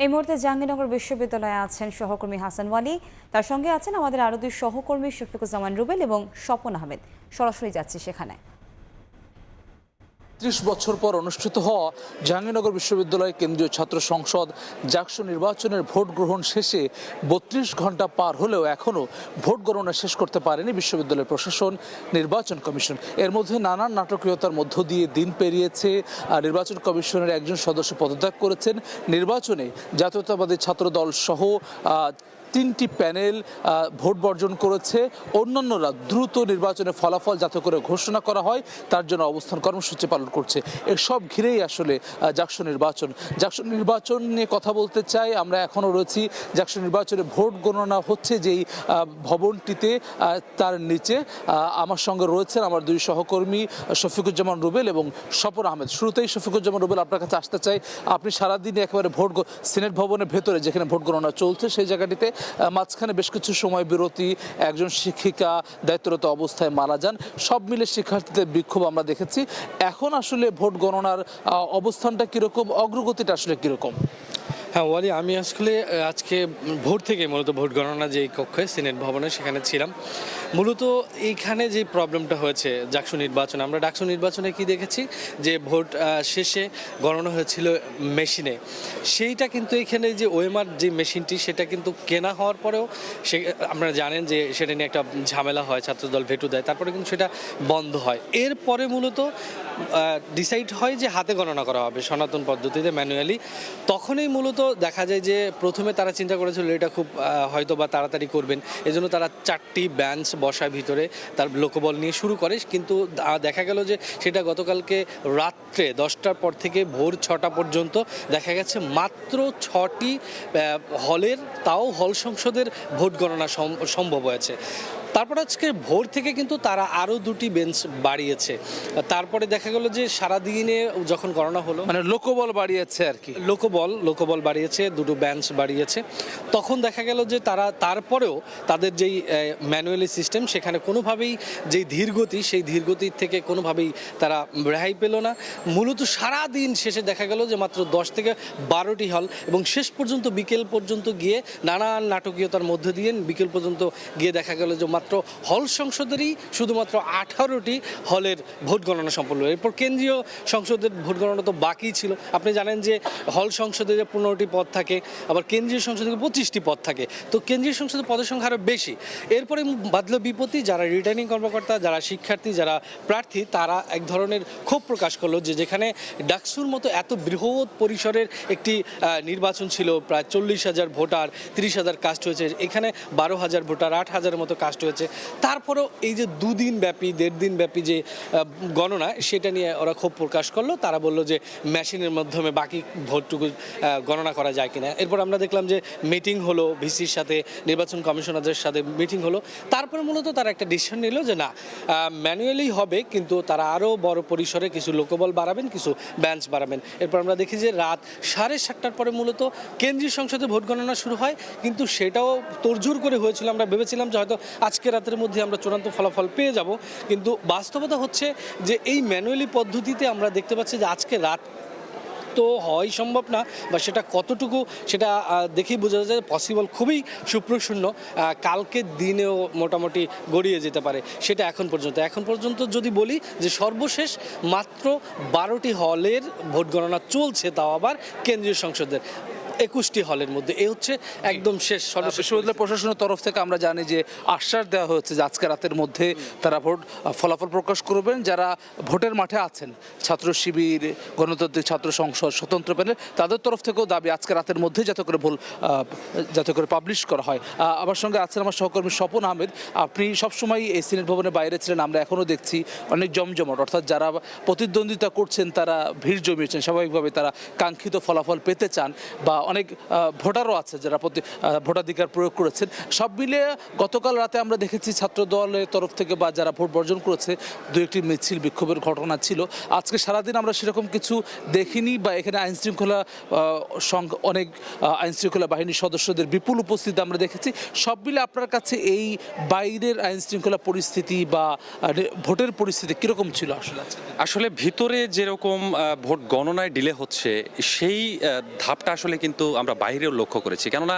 এই মুহূর্তে জাহাঙ্গীরনগর বিশ্ববিদ্যালয়ে আছেন সহকর্মী হাসান ওয়ালি, তার সঙ্গে আছেন আমাদের আরও দুই সহকর্মী শফিকুজ্জামান রুবেল এবং স্বপন আহমেদ। সরাসরি যাচ্ছি সেখানে। ৩০ বছর পর অনুষ্ঠিত হওয়া জাহাঙ্গীরনগর বিশ্ববিদ্যালয় কেন্দ্রীয় ছাত্র সংসদ জাকসু নির্বাচনের ভোট গ্রহণ শেষে ৩২ ঘন্টা পার হলেও এখনও ভোট গণনা শেষ করতে পারেনি বিশ্ববিদ্যালয় প্রশাসন, নির্বাচন কমিশন। এর মধ্যে নানান নাটকীয়তার মধ্য দিয়ে দিন পেরিয়েছে। নির্বাচন কমিশনের একজন সদস্য পদত্যাগ করেছেন। নির্বাচনে জাতীয়তাবাদী ছাত্রদল সহ 3টি প্যানেল ভোট বর্জন করেছে। অন্যান্যরা দ্রুত নির্বাচনের ফলাফল যাতে করে ঘোষণা করা হয় তার জন্য অবস্থান কর্মসূচি পালন করছে। এসব ঘিরেই আসলে জাকসু নির্বাচন নিয়ে কথা বলতে চাই। আমরা এখনও রয়েছি জাকসু নির্বাচনে ভোট গণনা হচ্ছে যেই ভবনটিতে, তার নিচে আমার সঙ্গে রয়েছেন আমার দুই সহকর্মী শফিকুজ্জামান রুবেল এবং স্বপন আহমেদ। শুরুতেই শফিকুজ্জামান রুবেল, আপনার কাছে আসতে চাই। আপনি সারাদিনে একেবারে সিনেট ভবনের ভেতরে যেখানে ভোট গণনা চলছে সেই জায়গাটিতে মাঝখানে বেশ কিছু সময় বিরতি, একজন শিক্ষিকা দায়িত্বরত অবস্থায় মারা যান, সব মিলে শিক্ষার্থীদের বিক্ষোভ আমরা দেখেছি। এখন আসলে ভোট গণনার অবস্থানটা কিরকম, অগ্রগতিটা আসলে কিরকম? হ্যাঁ ওয়ালি, আমি আসলে আজকে ভোর থেকে মূলত ভোট গণনা যে কক্ষে সিনেট ভবনে সেখানে ছিলাম। মূলত এইখানে যে প্রবলেমটা হয়েছে জাকসু নির্বাচনে, আমরা ডাকসু নির্বাচনে কি দেখেছি যে ভোট শেষে গণনা হয়েছিল মেশিনে, সেইটা কিন্তু এখানে যে ওএমআর যে মেশিনটি সেটা কিন্তু কেনা হওয়ার পরেও সে আপনারা জানেন যে সেটা নিয়ে একটা ঝামেলা হয়, ছাত্রদল ভেটো দেয়, তারপরে কিন্তু সেটা বন্ধ হয়। এরপরে মূলত ডিসাইড হয় যে হাতে গণনা করা হবে সনাতন পদ্ধতিতে ম্যানুয়ালি। তখনই মূলত দেখা যায় যে প্রথমে তারা চিন্তা করেছিল এটা খুব হয়তো বা তাড়াতাড়ি করবেন, এজন্য তারা 4টি বেঞ্চ বসায় ভিতরে তার লোকবল নিয়ে শুরু করে। কিন্তু দেখা গেল যে সেটা গতকালকে রাত্রে 10টার পর থেকে ভোর 6টা পর্যন্ত দেখা গেছে মাত্র 6টি হলের, তাও হল সংসদের ভোট গণনা সম্ভব হয়েছে। তারপর আজকে ভোর থেকে কিন্তু তারা আরও 2টি বেঞ্চ বাড়িয়েছে। তারপরে দেখা গেল যে সারাদিনে যখন গণনা হলো, মানে লোকবল বাড়িয়েছে আর কি, লোকবল বাড়িয়েছে, 2টো বেঞ্চ বাড়িয়েছে। তখন দেখা গেল যে তারা তারপরেও তাদের যেই ম্যানুয়ালি সিস্টেম সেখানে কোনোভাবেই যেই ধীরগতি, সেই ধীরগতির থেকে কোনোভাবেই তারা রেহাই পেল না। মূলত সারাদিন শেষে দেখা গেল যে মাত্র 10 থেকে 12টি হল, এবং শেষ পর্যন্ত বিকেল পর্যন্ত গিয়ে নানান নাটকীয়তার মধ্যে দিয়ে বিকেল পর্যন্ত গিয়ে দেখা গেল যে মাত্র হল সংসদেরই শুধুমাত্র 18টি হলের ভোট গণনা সম্পন্ন। এরপর কেন্দ্রীয় সংসদের ভোট গণনা তো বাকি ছিল। আপনি জানেন যে হল সংসদে যে 15টি পদ থাকে, আবার কেন্দ্রীয় সংসদে 25টি পদ থাকে, তো কেন্দ্রীয় সংসদের পদের সংখ্যা আরও বেশি। এরপরে বাদল বিপত্তি, যারা রিটার্নিং কর্মকর্তা, যারা শিক্ষার্থী, যারা প্রার্থী, তারা এক ধরনের ক্ষোভ প্রকাশ করলো যে যেখানে ডাকসুর মতো এত বৃহৎ পরিসরের একটি নির্বাচন ছিল, প্রায় 40,000 ভোটার, 30,000 কাস্ট হয়েছে, এখানে 12,000 ভোটার, 8,000-এর মতো কাস্ট হয়েছে। তারপরেও এই যে 2 দিন ব্যাপী 1.5 দিন ব্যাপী যে গণনা, সেটা নিয়ে ওরা ক্ষোভ প্রকাশ করলো। তারা বললো যে মেশিনের মাধ্যমে বাকি ভোটটুকু গণনা করা যায় কিনা। এরপর আমরা দেখলাম যে মিটিং হলো, ভিসির সাথে, নির্বাচন কমিশনারদের সাথে মিটিং হলো। তারপরে মূলত তারা একটা ডিসিশন নিল যে না, ম্যানুয়ালি হবে, কিন্তু তারা আরও বড় পরিসরে কিছু লোকবল বাড়াবেন, কিছু বেঞ্চ বাড়াবেন। এরপর আমরা দেখি যে রাত 7:30টার পরে মূলত কেন্দ্রীয় সংসদে ভোট গণনা শুরু হয়, কিন্তু সেটাও তোড়জোড় করে হয়েছিল। আমরা ভেবেছিলাম যে হয়তো আজকে রাতের মধ্যে আমরা চূড়ান্ত ফলাফল পেয়ে যাব, কিন্তু বাস্তবতা হচ্ছে যে এই ম্যানুয়ালি পদ্ধতিতে আমরা দেখতে পাচ্ছি যে আজকে রাত তো হওয়াই সম্ভব না, বা সেটা কতটুকু সেটা দেখেই বোঝা যায় পসিবল খুবই সুপ্রসন্ন। কালকের দিনেও মোটামুটি গড়িয়ে যেতে পারে, সেটা এখন পর্যন্ত যদি বলি যে সর্বশেষ মাত্র 12টি হলের ভোট গণনা চলছে, তাও আবার কেন্দ্রীয় সংসদের 21টি হলের মধ্যে। এ হচ্ছে একদম শেষ। বিশ্ববিদ্যালয় প্রশাসনের তরফ থেকে আমরা জানি যে আশ্বাস দেওয়া হয়েছে যে আজকে রাতের মধ্যে তারা ফলাফল প্রকাশ করবেন। যারা ভোটের মাঠে আছেন, ছাত্র শিবির, গণতান্ত্রিক ছাত্র সংসদ, স্বতন্ত্র প্যানেল, তাদের তরফ থেকেও দাবি আজকে রাতের মধ্যে যাতে করে পাবলিশ করা হয়। আমার সঙ্গে আছেন আমার সহকর্মী স্বপন আহমেদ। আপনি সবসময় এই সিনেট ভবনের বাইরে ছিলেন, আমরা এখনও দেখছি অনেক জমজমাট, অর্থাৎ যারা প্রতিদ্বন্দ্বিতা করছেন তারা ভিড় জমিয়েছেন, স্বাভাবিকভাবে তারা কাঙ্ক্ষিত ফলাফল পেতে চান, বা অনেক ভোটারও আছে যারা ভোটাধিকার প্রয়োগ করেছেন। সব মিলিয়ে গতকাল রাতে আমরা দেখেছি ছাত্র দলের তরফ থেকে বা যারা ভোট বর্জন করেছে 2-1টি মিছিল বিক্ষোভের ঘটনা ছিল। আজকে সারাদিন আমরা সেরকম কিছু দেখিনি, বা এখানে অনেক আইনশৃঙ্খলা বাহিনীর সদস্যদের বিপুল উপস্থিতি আমরা দেখেছি। সব মিলে আপনার কাছে এই বাইরের আইনশৃঙ্খলা পরিস্থিতি বা ভোটের পরিস্থিতি কীরকম ছিল? আসলে ভিতরে যেরকম ভোট গণনায় ডিলে হচ্ছে, সেই ধাপটা আসলে কিন্তু কিন্তু আমরা বাইরেও লক্ষ্য করেছি। কেননা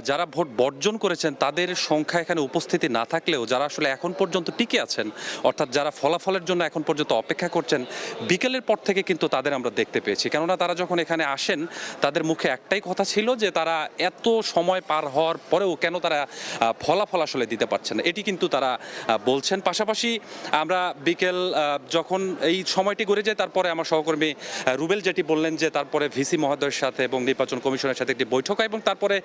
যারা ভোট বর্জন করেছেন তাদের সংখ্যা এখানে উপস্থিতি না থাকলেও যারা আসলে এখন পর্যন্ত টিকে আছেন, অর্থাৎ যারা ফলাফলের জন্য এখন পর্যন্ত অপেক্ষা করছেন, বিকেলের পর থেকে কিন্তু তাদের আমরা দেখতে পেয়েছি। কেননা তারা যখন এখানে আসেন তাদের মুখে একটাই কথা ছিল যে তারা এত সময় পার হওয়ার পরেও কেন তারা ফলাফল আসলে দিতে পারছেন না, এটি কিন্তু তারা বলছেন। পাশাপাশি আমরা বিকেল যখন এই সময়টি গড়ে যায় তারপরে আমার সহকর্মী রুবেল যেটি বললেন যে তারপরে ভিসি মহোদয়ের সাথে এবং নির্বাচন কমিশনের সাথে একটি বৈঠক হয় এবং তারপরে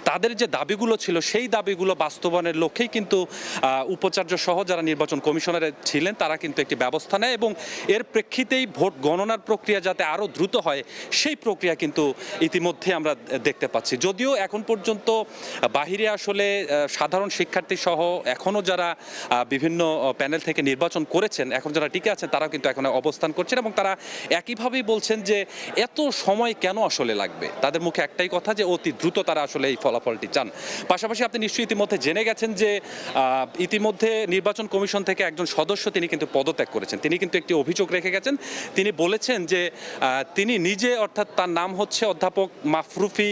তাদের যে দাবিগুলো ছিল সেই দাবিগুলো বাস্তবায়নের লক্ষ্যেই কিন্তু উপাচার্য সহ যারা নির্বাচন কমিশনের ছিলেন তারা কিন্তু একটি ব্যবস্থা নেয় এবং এর প্রেক্ষিতেই ভোট গণনার প্রক্রিয়া যাতে আরও দ্রুত হয় সেই প্রক্রিয়া কিন্তু ইতিমধ্যে আমরা দেখতে পাচ্ছি। যদিও এখন পর্যন্ত বাহিরে আসলে সাধারণ শিক্ষার্থী সহ এখনও যারা বিভিন্ন প্যানেল থেকে নির্বাচন করেছেন, এখন যারা টিকে আছেন তারাও কিন্তু এখন অবস্থান করছেন এবং তারা একইভাবেই বলছেন যে এত সময় কেন আসলে লাগবে। তাদের মুখে একটাই কথা যে অতি দ্রুত তারা আসলে এই ফলাফলটি চান। পাশাপাশি আপনি নিশ্চয়ই ইতিমধ্যে জেনে গেছেন যে ইতিমধ্যে নির্বাচন কমিশন থেকে একজন সদস্য তিনি কিন্তু পদত্যাগ করেছেন। তিনি কিন্তু একটি অভিযোগ রেখে গেছেন। তিনি বলেছেন যে তিনি নিজে, অর্থাৎ তার নাম হচ্ছে অধ্যাপক মাফরুফি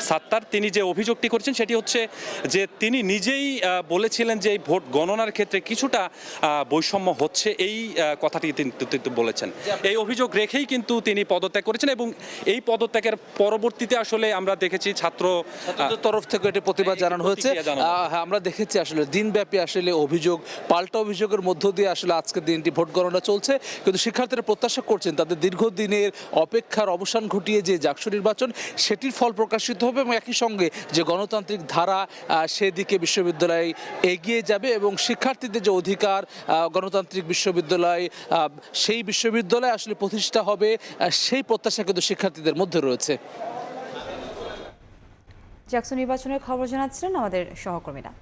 সাত্তার, তিনি যে অভিযোগটি করেছেন সেটি হচ্ছে যে তিনি নিজেই বলেছিলেন যে এই ভোট গণনার ক্ষেত্রে কিছুটা বৈষম্য হচ্ছে, এই কথাটি তিনি বলেছেন। এই অভিযোগ রেখেই কিন্তু তিনি পদত্যাগ করেছেন এবং এই পদত্যাগের পরবর্তীতে আসলে আমরা দেখেছি ছাত্রদের তরফ থেকে এটি প্রতিবাদ জানানো হয়েছে। হ্যাঁ, আমরা দেখেছি আসলে দিনব্যাপী আসলে অভিযোগ, পাল্টা অভিযোগের মধ্য দিয়ে আসলে আজকের দিনটি ভোট গণনা চলছে, কিন্তু শিক্ষার্থীরা প্রত্যাশা করছেন তাদের দীর্ঘদিনের অপেক্ষার অবসান ঘটিয়ে যে জাকসু নির্বাচন সেটির ফল প্রকাশিত হবে এবং একই সঙ্গে যে গণতান্ত্রিক ধারা সেদিকে বিশ্ববিদ্যালয় এগিয়ে যাবে এবং শিক্ষার্থীদের যে অধিকার, গণতান্ত্রিক বিশ্ববিদ্যালয়, সেই বিশ্ববিদ্যালয় আসলে প্রতিষ্ঠা হবে, সেই প্রত্যাশা কিন্তু শিক্ষার্থীদের মধ্যে রয়েছে। জাকসু নির্বাচনের খবর জানাচ্ছিলেন আমাদের সহকর্মীরা।